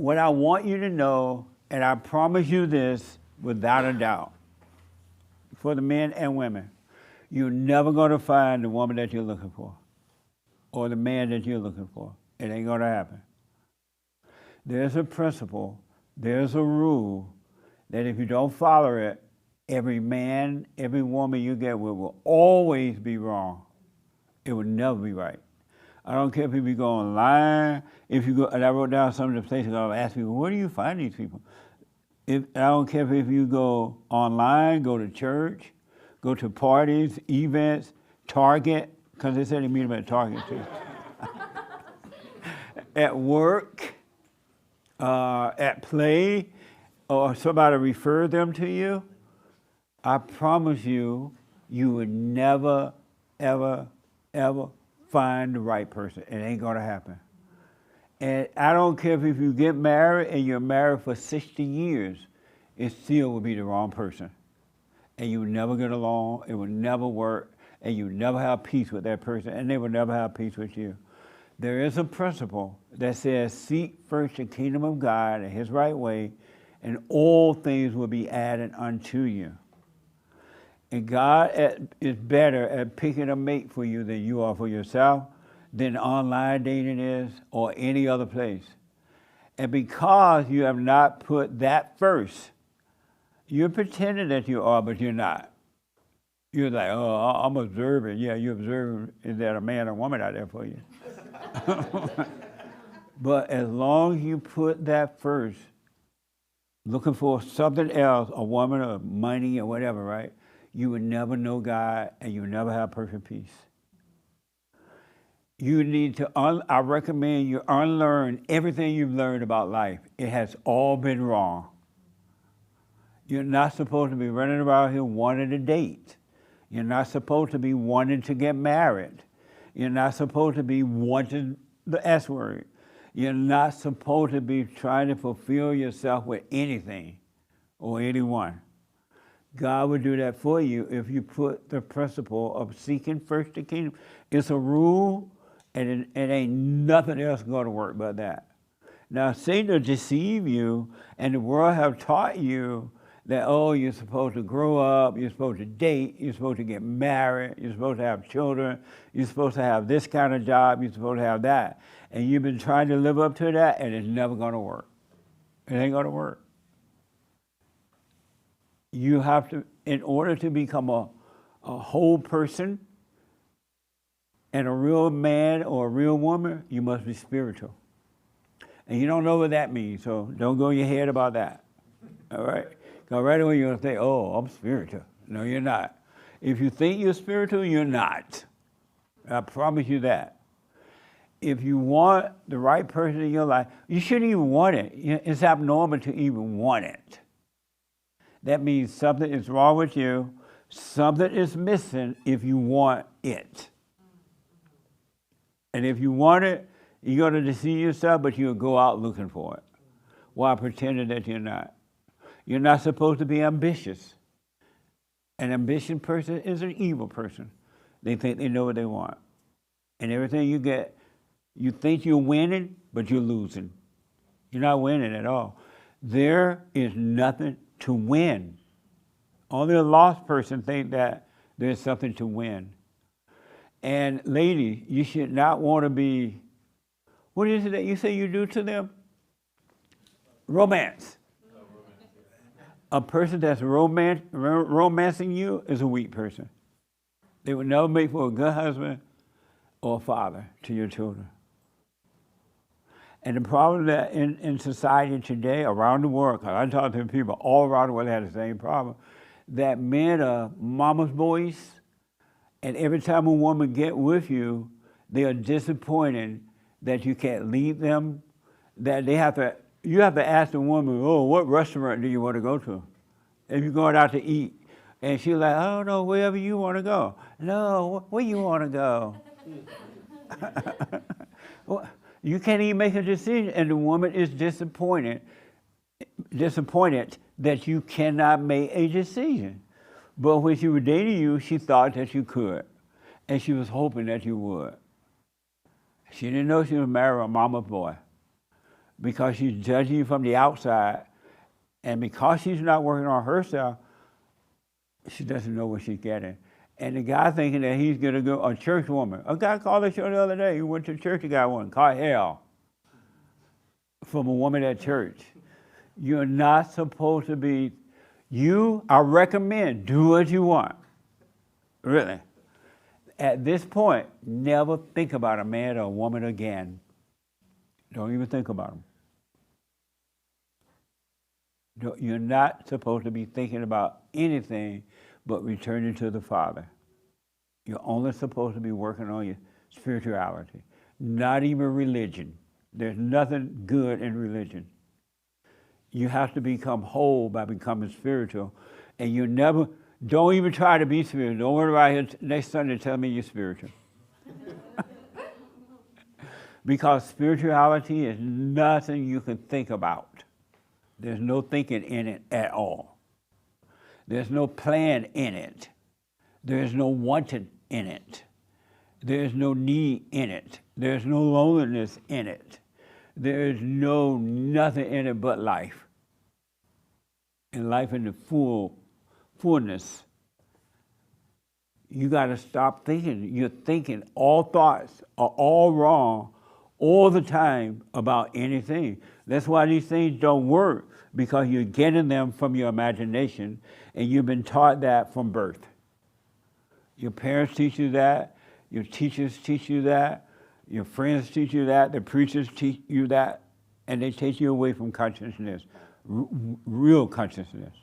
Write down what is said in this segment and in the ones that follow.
what I want you to know, and I promise you this without a doubt, for the men and women, you're never going to find the woman that you're looking for or the man that you're looking for. It ain't going to happen. There's a principle, there's a rule that if you don't follow it, every man, every woman you get with will always be wrong. It will never be right. I don't care if you go online, if you go, and I wrote down some of the places I'll ask people, where do you find these people? I don't care if you go online, go to church, go to parties, events, Target, because they said they meet them at Target too. At work, at play, or somebody refer them to you, I promise you, you would never, ever, ever find the right person. It ain't gonna happen. And I don't care if you get married and you're married for 60 years, it still will be the wrong person. And you will never get along, it will never work, and you will never have peace with that person, and they will never have peace with you. There is a principle that says, seek first the kingdom of God and his right way, and all things will be added unto you. And God is better at picking a mate for you than you are for yourself, than online dating is, or any other place. And because you have not put that first, you're pretending that you are, but you're not. You're like, oh, I'm observing. Yeah, you're observing, is there a man or woman out there for you? But as long as you put that first, looking for something else, a woman or money or whatever, right? You would never know God and you would never have perfect peace. You need to, I recommend you unlearn everything you've learned about life. It has all been wrong. You're not supposed to be running around here wanting to date. You're not supposed to be wanting to get married. You're not supposed to be wanting the S word. You're not supposed to be trying to fulfill yourself with anything or anyone. God will do that for you if you put the principle of seeking first the kingdom. It's a rule, and it ain't nothing else going to work but that. Now, Satan will deceive you, and the world have taught you that, oh, you're supposed to grow up, you're supposed to date, you're supposed to get married, you're supposed to have children, you're supposed to have this kind of job, you're supposed to have that. And you've been trying to live up to that, and it's never going to work. It ain't going to work. You have to, in order to become a whole person and a real man or a real woman, you must be spiritual. And you don't know what that means, so don't go in your head about that. All right? Because right away you're going to think, oh, I'm spiritual. No, you're not. If you think you're spiritual, you're not. I promise you that. If you want the right person in your life, you shouldn't even want it. It's abnormal to even want it. That means something is wrong with you, something is missing if you want it. And if you want it, you're going to deceive yourself, but you'll go out looking for it while pretending that you're not. You're not supposed to be ambitious. An ambitious person is an evil person. They think they know what they want. And everything you get, you think you're winning, but you're losing. You're not winning at all. There is nothing to win. Only a lost person think that there's something to win. And ladies, you should not want to be, what is it that you say you do to them? Romance. A person that's romancing you is a weak person. They would never make for a good husband or a father to your children. And the problem that in society today, around the world, because I talk to people all around the world that have the same problem, that men are mama's boys, and every time a woman get with you, they are disappointed that you can't lead them, that you have to ask the woman, oh, what restaurant do you want to go to? If you're going out to eat. And she's like, I don't know, wherever you want to go. No, where you want to go? Well, you can't even make a decision, and the woman is disappointed that you cannot make a decision. But when she was dating you, she thought that you could, and she was hoping that you would. She didn't know she was married a mama's boy. because she's judging you from the outside. And because she's not working on herself, she doesn't know what she's getting. And the guy thinking that he's going to go, a church woman. A guy called the show the other day. He went to church, he got one, caught hell from a woman at church. You're not supposed to be, I recommend, do what you want. Really. At this point, never think about a man or a woman again. Don't even think about them. You're not supposed to be thinking about anything but returning to the Father. You're only supposed to be working on your spirituality, not even religion. There's nothing good in religion. You have to become whole by becoming spiritual, and don't even try to be spiritual. Don't worry about it next Sunday tell me you're spiritual. Because spirituality is nothing you can think about. There's no thinking in it at all. There's no plan in it. There's no wanting in it. There's no need in it. There's no loneliness in it. There's nothing in it but life. And life in the fullness. You got to stop thinking. You're thinking all thoughts are all wrong all the time about anything. That's why these things don't work, because you're getting them from your imagination, and you've been taught that from birth. Your parents teach you that, your teachers teach you that, your friends teach you that, the preachers teach you that, and they take you away from consciousness, real consciousness.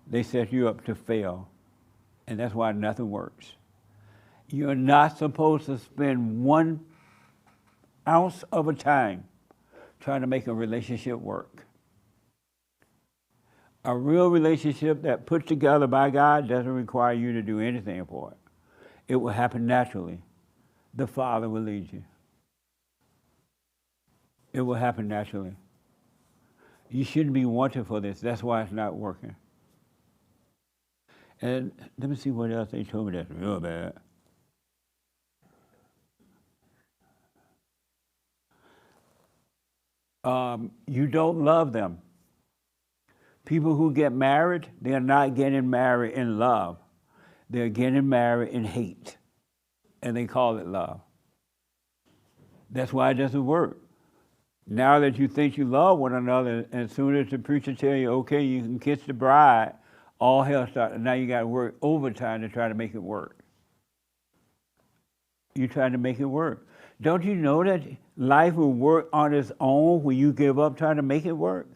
They set you up to fail, and that's why nothing works. You're not supposed to spend 1 ounce of a time trying to make a relationship work. A real relationship that put together by God doesn't require you to do anything for it. It will happen naturally. The Father will lead you. It will happen naturally. You shouldn't be wanting for this. That's why it's not working. And let me see what else they told me that's real bad. You don't love them. People who get married, they're not getting married in love. They're getting married in hate. And they call it love. That's why it doesn't work. Now that you think you love one another, as soon as the preacher tells you, okay, you can kiss the bride, all hell starts. Now you got to work overtime to try to make it work. You're trying to make it work. Don't you know that life will work on its own when you give up trying to make it work?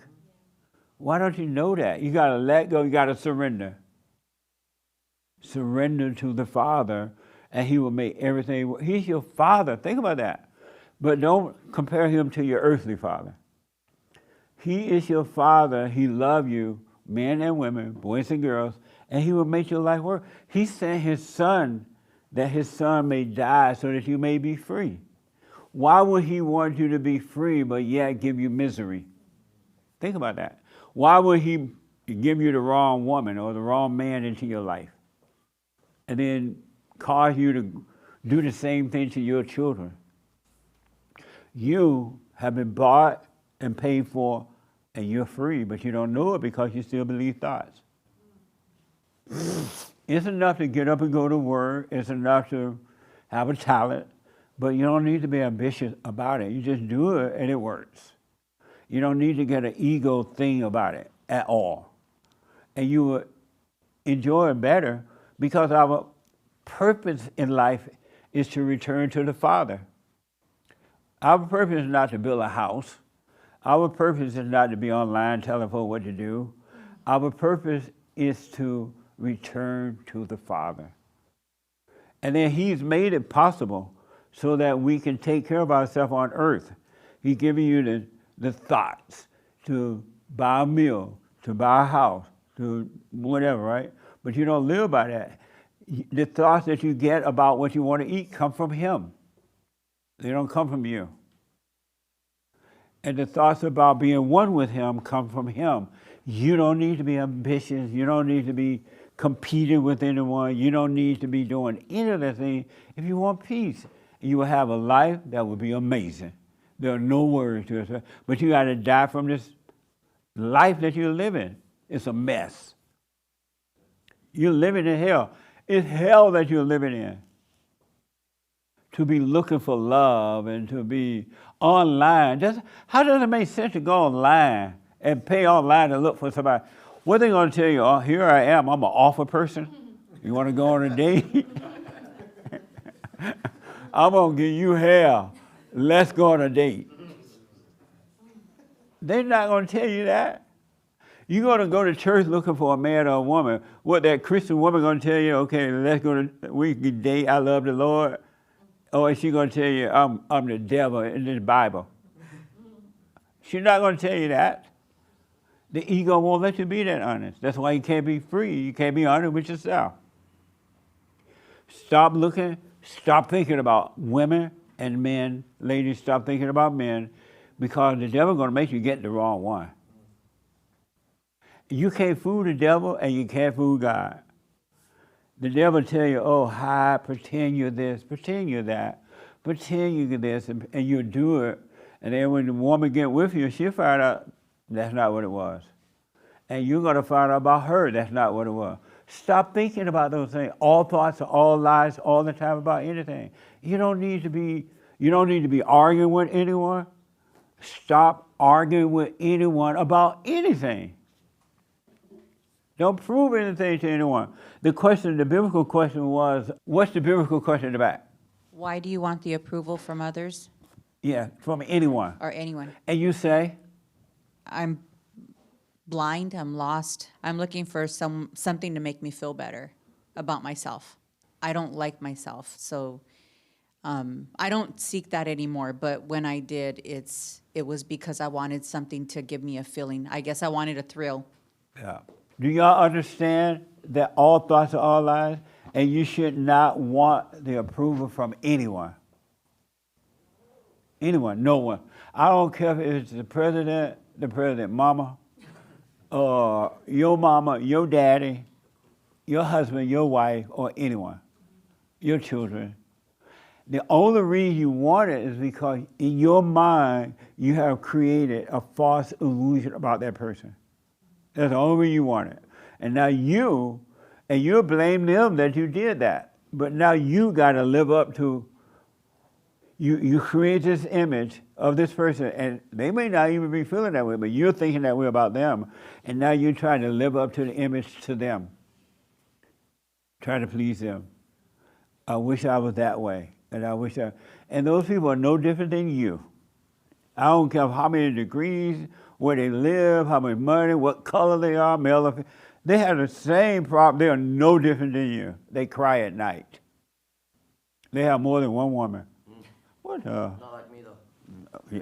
Why don't you know that? You got to let go. You got to surrender. Surrender to the Father, and He will make everything work. He's your Father. Think about that. But don't compare Him to your earthly father. He is your Father. He loves you, men and women, boys and girls, and He will make your life work. He sent His Son, that His Son may die so that you may be free. Why would He want you to be free but yet give you misery? Think about that. Why would He give you the wrong woman or the wrong man into your life and then cause you to do the same thing to your children? You have been bought and paid for, and you're free, but you don't know it because you still believe thoughts. It's enough to get up and go to work. It's enough to have a talent, but you don't need to be ambitious about it. You just do it, and it works. You don't need to get an ego thing about it at all. And you will enjoy it better because our purpose in life is to return to the Father. Our purpose is not to build a house. Our purpose is not to be online telling folks what to do. Our purpose is to return to the Father. And then He's made it possible so that we can take care of ourselves on earth. He's giving you the thoughts to buy a meal, to buy a house, to whatever, right? But you don't live by that. The thoughts that you get about what you want to eat come from Him. They don't come from you. And the thoughts about being one with Him come from Him. You don't need to be ambitious. You don't need to be competing with anyone. You don't need to be doing any of that thing. If you want peace, you will have a life that will be amazing. There are no words to it. But you got to die from this life that you're living. It's a mess. You're living in hell. It's hell that you're living in. To be looking for love and to be online. How does it make sense to go online and pay online to look for somebody? What are they going to tell you? Oh, here I am. I'm an offer person. You want to go on a date? I'm going to give you hell. Let's go on a date. They're not going to tell you that. You're going to go to church looking for a man or a woman. What that Christian woman going to tell you? Okay, let's go to, we can date. I love the Lord. Or is she going to tell you, I'm the devil in this Bible? She's not going to tell you that. The ego won't let you be that honest. That's why you can't be free. You can't be honest with yourself. Stop looking. Stop thinking about women and men. Ladies, stop thinking about men, because the devil's going to make you get the wrong one. You can't fool the devil and you can't fool God. The devil tell you, oh, hide, pretend you're this, pretend you're that, pretend you're this, and you do it. And then when the woman get with you, she'll find out that's not what it was. And you're going to find out about her, that's not what it was. Stop thinking about those things. All thoughts are all lies all the time about anything. You don't need to be arguing with anyone. Stop arguing with anyone about anything. Don't prove anything to anyone. The biblical question was, what's the biblical question about? Why do you want the approval from others? Yeah, from anyone. Or anyone? And you say? I'm blind, I'm lost. I'm looking for something to make me feel better about myself. I don't like myself, so I don't seek that anymore. But when I did, it was because I wanted something to give me a feeling. I guess I wanted a thrill. Yeah. Do y'all understand that all thoughts are all lies? And you should not want the approval from anyone. Anyone, no one. I don't care if it's the president mama, or your mama, your daddy, your husband, your wife, or anyone, your children. The only reason you want it is because in your mind you have created a false illusion about that person. That's the only reason you want it. And now you'll blame them that you did that. But now you got to live up to, you create this image of this person, and they may not even be feeling that way, but you're thinking that way about them, and now you're trying to live up to the image to them. Try to please them. I wish I was that way, and those people are no different than you. I don't care how many degrees, where they live, how much money, what color they are, male or female. They have the same problem. They are no different than you. They cry at night. They have more than one woman. What the? Not like me, though. Yeah.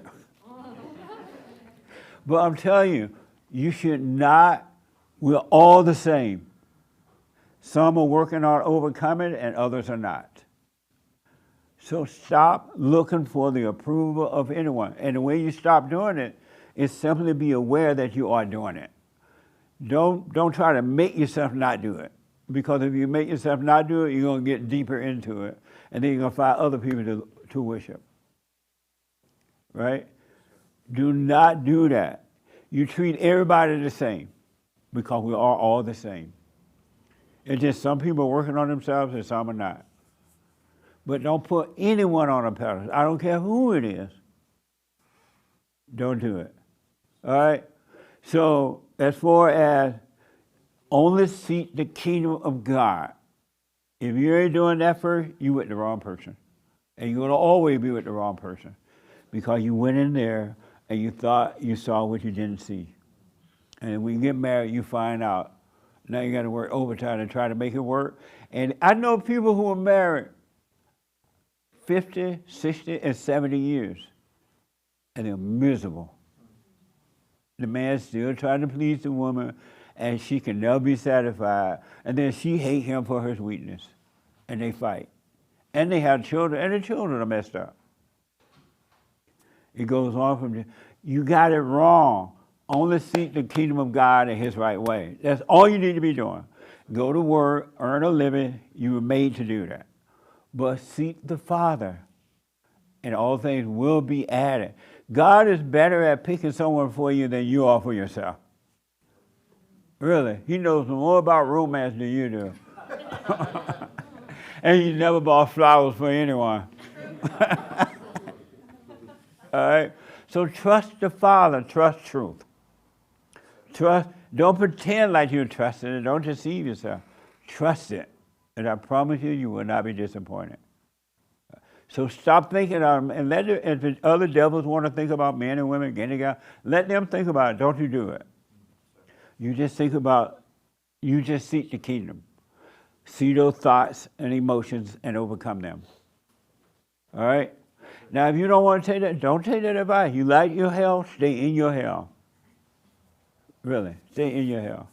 But I'm telling you, you should not, we're all the same. Some are working on overcoming and others are not. So stop looking for the approval of anyone. And the way you stop doing it is simply be aware that you are doing it. Don't try to make yourself not do it. Because if you make yourself not do it, you're going to get deeper into it. And then you're going to find other people to worship. Right? Do not do that. You treat everybody the same. Because we are all the same. It's just some people are working on themselves and some are not. But don't put anyone on a pedestal. I don't care who it is. Don't do it. All right? So, as far as only seek the kingdom of God, if you ain't doing that first, you with the wrong person. And you're going to always be with the wrong person. Because you went in there and you thought you saw what you didn't see. And when you get married, you find out. Now you got to work overtime to try to make it work. And I know people who are married 50, 60, and 70 years. And they're miserable. The man's still trying to please the woman, and she can never be satisfied. And then she hates him for his weakness. And they fight. And they have children, and the children are messed up. It goes on from there. You got it wrong. Only seek the kingdom of God in his right way. That's all you need to be doing. Go to work, earn a living. You were made to do that. But seek the Father. and all things will be added. God is better at picking someone for you than you are for yourself. Really. He knows more about romance than you do. And you never bought flowers for anyone. All right? So trust the Father, trust truth. Don't pretend like you trust it, don't deceive yourself. Trust it. And I promise you, you will not be disappointed. So stop thinking and let if the other devils want to think about men and women getting together, let them think about it. Don't you do it. You just seek the kingdom. See those thoughts and emotions and overcome them. All right? Now, if you don't want to take that, don't take that advice. You like your hell, stay in your hell. Really, stay in your hell.